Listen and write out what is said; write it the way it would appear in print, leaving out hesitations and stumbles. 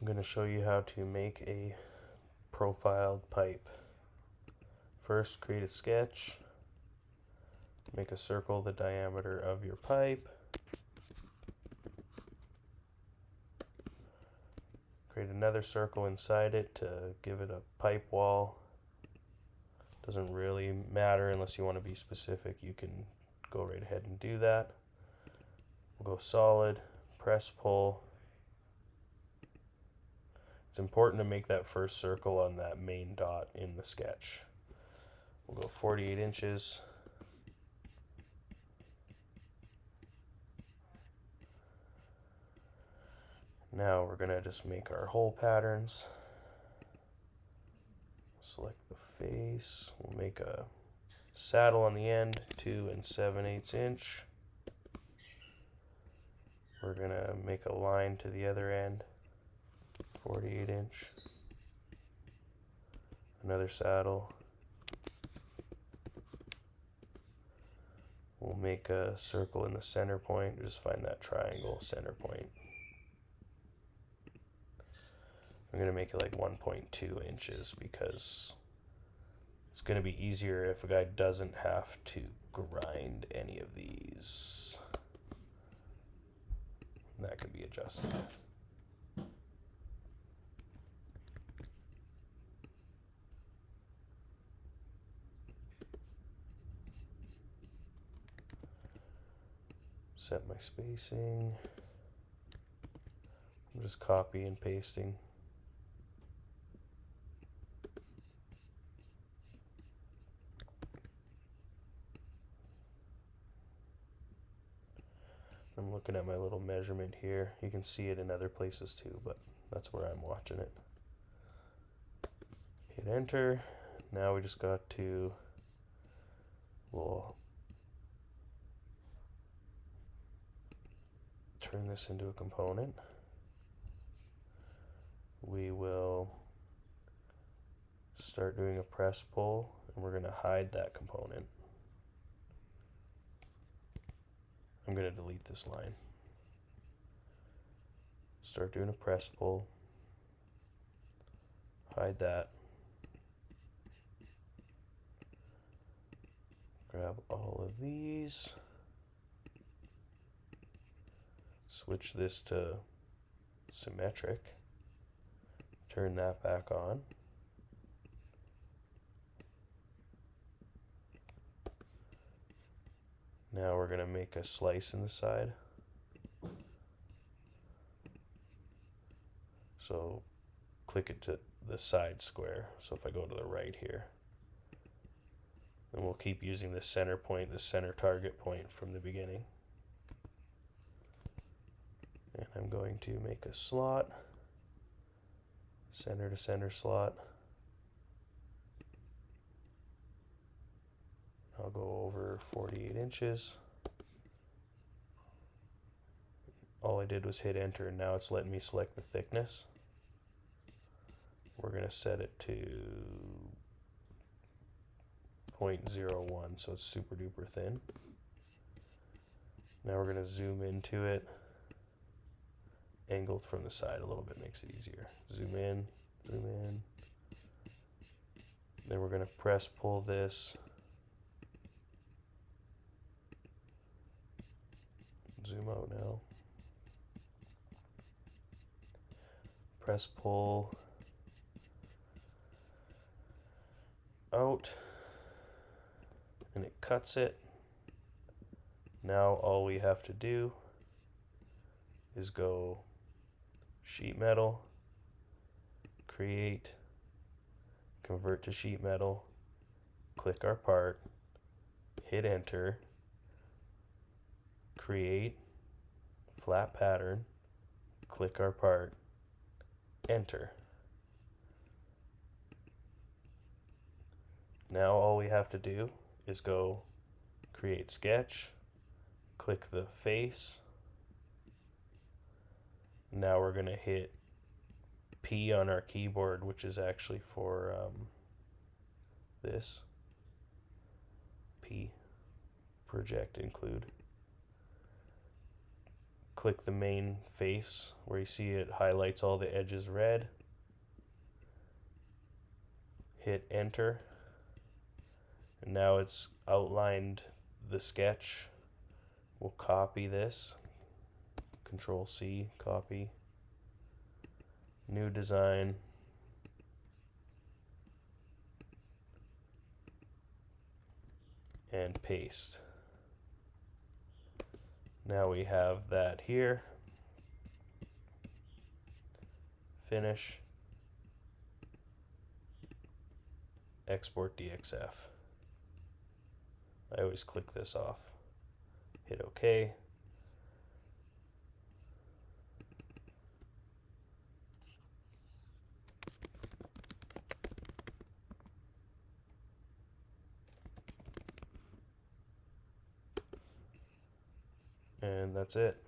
I'm going to show you how to make a profiled pipe. First, create a sketch. Make a circle the diameter of your pipe. Create another circle inside it to give it a pipe wall. Doesn't really matter unless you want to be specific. You can go right ahead and do that. We'll go solid, press pull. It's important to make that first circle on that main dot in the sketch. We'll go 48 inches. Now we're gonna just make our hole patterns. Select the face. We'll make a saddle on the end, 2 7/8 inch. We're gonna make a line to the other end, 48 inch. Another saddle. We'll make a circle in the center point. Just find that triangle center point. I'm going to make it like 1.2 inches because it's going to be easier if a guy doesn't have to grind any of these. And that can be adjusted. Set my spacing. I'm just copy and pasting. I'm looking at my little measurement here. You can see it in other places too, but that's where I'm watching it. Hit enter. Now we just got to, we'll turn this into a component. We will start doing a press pull, and we're going to hide that component. I'm going to delete this line. Start doing a press pull. Hide that. Grab all of these. Switch this to symmetric. Turn that back on. Now we're going to make a slice in the side. So click it to the side square. So if I go to the right here, then we'll keep using the center point, the center target point from the beginning. And I'm going to make a slot, center to center slot. I'll go over 48 inches. All I did was hit enter, and now it's letting me select the thickness. We're going to set it to 0.01, so it's super duper thin. Now we're going to zoom into it. Angled from the side a little bit makes it easier. Zoom in, zoom in. Then we're going to press pull this. Zoom out now. Press pull out, and it cuts it. Now all we have to do is go sheet metal, create, convert to sheet metal, click our part, hit enter, create, flat pattern, click our part, enter. Now all we have to do is go create sketch, click the face. Now we're going to hit P on our keyboard, which is actually for this. P, project include. click the main face where you see it highlights all the edges red. Hit enter. And now it's outlined the sketch. We'll copy this. Control C, copy. New design. And paste. Now we have that here. Finish. Export DXF. I always click this off. Hit OK. And that's it.